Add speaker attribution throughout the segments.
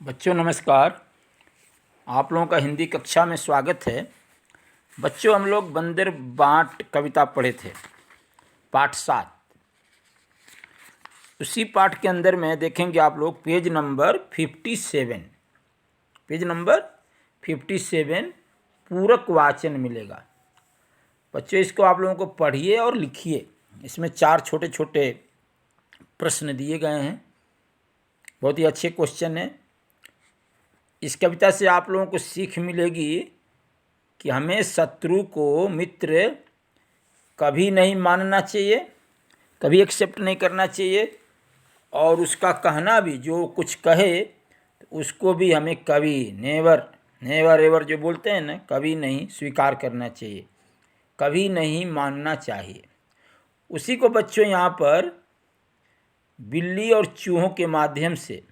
Speaker 1: बच्चों नमस्कार। आप लोगों का हिंदी कक्षा में स्वागत है। बच्चों हम लोग बंदर बांट कविता पढ़े थे, पाठ 7। उसी पाठ के अंदर में देखेंगे आप लोग पेज नंबर 57। पेज नंबर 57 पूरक वाचन मिलेगा। बच्चों इसको आप लोगों को पढ़िए और लिखिए। इसमें 4 छोटे छोटे प्रश्न दिए गए हैं, बहुत ही अच्छे क्वेश्चन हैं। इस कविता से आप लोगों को सीख मिलेगी कि हमें शत्रु को मित्र कभी नहीं मानना चाहिए, कभी एक्सेप्ट नहीं करना चाहिए, और उसका कहना भी, जो कुछ कहे उसको भी हमें कभी नेवर नेवर एवर जो बोलते हैं ना, कभी नहीं स्वीकार करना चाहिए, कभी नहीं मानना चाहिए। उसी को बच्चों यहाँ पर बिल्ली और चूहों के माध्यम से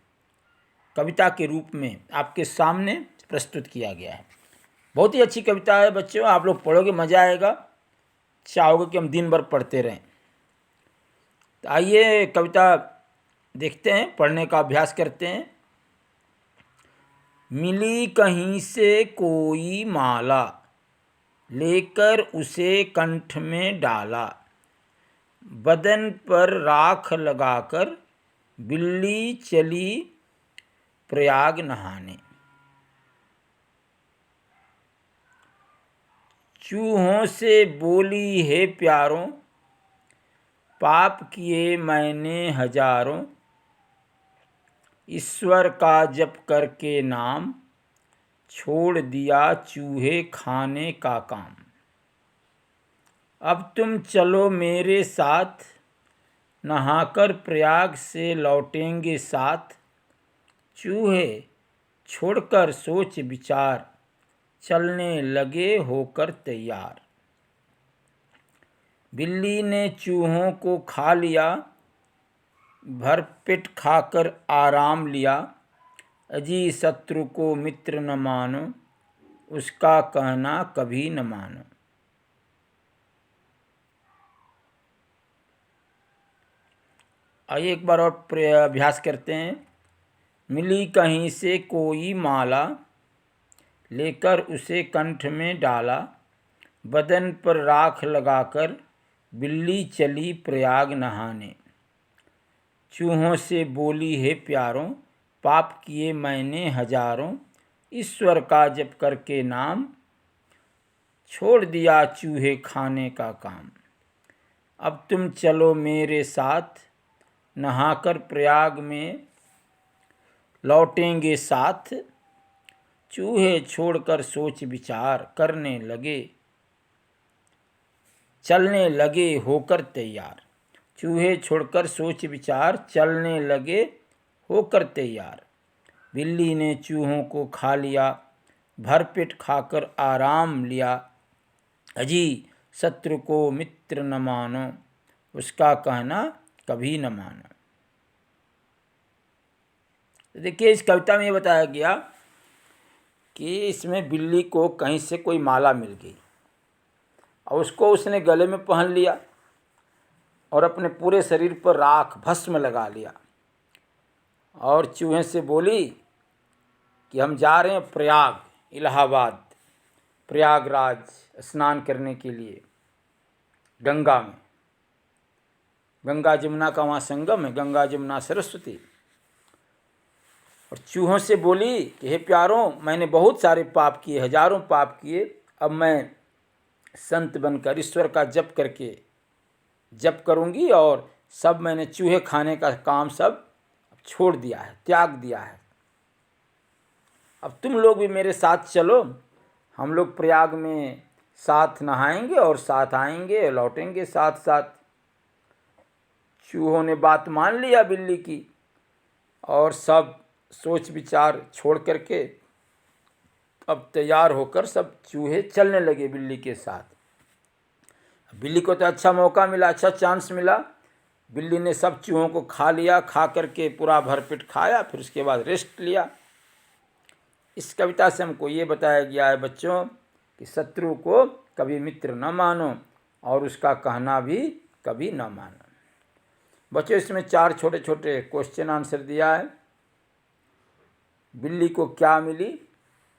Speaker 1: कविता के रूप में आपके सामने प्रस्तुत किया गया है। बहुत ही अच्छी कविता है बच्चों, आप लोग पढ़ोगे मज़ा आएगा, चाहोगे कि हम दिन भर पढ़ते रहें। तो आइए कविता देखते हैं, पढ़ने का अभ्यास करते हैं। मिली कहीं से कोई माला, लेकर उसे कंठ में डाला, बदन पर राख लगाकर बिल्ली चली प्रयाग नहाने। चूहों से बोली है प्यारों, पाप किए मैंने हजारों, ईश्वर का जप करके नाम, छोड़ दिया चूहे खाने का काम। अब तुम चलो मेरे साथ, नहाकर प्रयाग से लौटेंगे साथ, चूहे छोड़कर सोच विचार, चलने लगे होकर तैयार। बिल्ली ने चूहों को खा लिया, भरपेट खाकर आराम लिया, अजी शत्रु को मित्र न मानो, उसका कहना कभी न मानो। आइए एक बार और अभ्यास करते हैं। मिली कहीं से कोई माला, लेकर उसे कंठ में डाला, बदन पर राख लगाकर बिल्ली चली प्रयाग नहाने। चूहों से बोली है प्यारों, पाप किए मैंने हजारों, ईश्वर का जप करके नाम, छोड़ दिया चूहे खाने का काम। अब तुम चलो मेरे साथ, नहाकर प्रयाग में लौटेंगे साथ, चूहे छोड़कर सोच विचार करने लगे, चलने लगे होकर तैयार। चूहे छोड़कर सोच विचार चलने लगे होकर तैयार। बिल्ली ने चूहों को खा लिया, भरपेट खाकर आराम लिया, अजी शत्रु को मित्र न मानो, उसका कहना कभी न मानो। देखिए इस कविता में ये बताया गया कि इसमें बिल्ली को कहीं से कोई माला मिल गई और उसको उसने गले में पहन लिया और अपने पूरे शरीर पर राख भस्म लगा लिया, और चूहे से बोली कि हम जा रहे हैं प्रयाग, इलाहाबाद, प्रयागराज स्नान करने के लिए गंगा में। गंगा जमुना का वहाँ संगम है, गंगा जमुना सरस्वती। और चूहों से बोली कि हे प्यारों, मैंने बहुत सारे पाप किए, हजारों पाप किए, अब मैं संत बनकर ईश्वर का जप करके जप करूंगी, और सब मैंने चूहे खाने का काम सब छोड़ दिया है, त्याग दिया है। अब तुम लोग भी मेरे साथ चलो, हम लोग प्रयाग में साथ नहाएंगे और साथ आएंगे, लौटेंगे साथ साथ। चूहों ने बात मान लिया बिल्ली की, और सब सोच विचार छोड़ करके अब तैयार होकर सब चूहे चलने लगे बिल्ली के साथ। बिल्ली को तो अच्छा मौका मिला, अच्छा चांस मिला। बिल्ली ने सब चूहों को खा लिया, खा करके पूरा भरपेट खाया, फिर उसके बाद रेस्ट लिया। इस कविता से हमको ये बताया गया है बच्चों कि शत्रु को कभी मित्र न मानो और उसका कहना भी कभी न मानो। बच्चों इसमें 4 छोटे छोटे क्वेश्चन आंसर दिया है। बिल्ली को क्या मिली?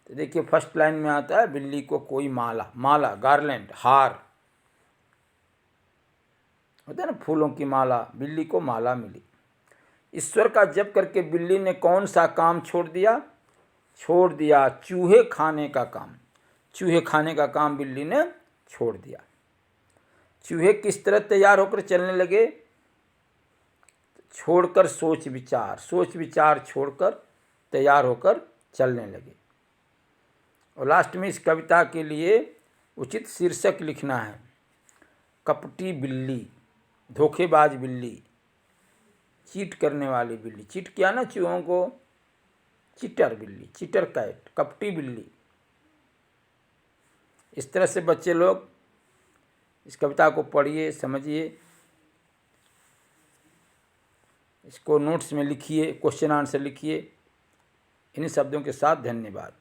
Speaker 1: तो देखिए फर्स्ट लाइन में आता है बिल्ली को कोई माला, माला गार्लैंड, हार होता है ना, फूलों की माला, बिल्ली को माला मिली। ईश्वर का जप करके बिल्ली ने कौन सा काम छोड़ दिया? छोड़ दिया चूहे खाने का काम। चूहे खाने का काम बिल्ली ने छोड़ दिया। चूहे किस तरह तैयार होकर चलने लगे? छोड़कर सोच विचार, सोच विचार छोड़कर तैयार होकर चलने लगे। और लास्ट में इस कविता के लिए उचित शीर्षक लिखना है, कपटी बिल्ली, धोखेबाज बिल्ली, चीट करने वाली बिल्ली। चीट किया ना चूहों को, चीटर बिल्ली, चीटर कैट, कपटी बिल्ली। इस तरह से बच्चे लोग इस कविता को पढ़िए, समझिए, इसको नोट्स में लिखिए, क्वेश्चन आंसर लिखिए। इन्हीं शब्दों के साथ धन्यवाद।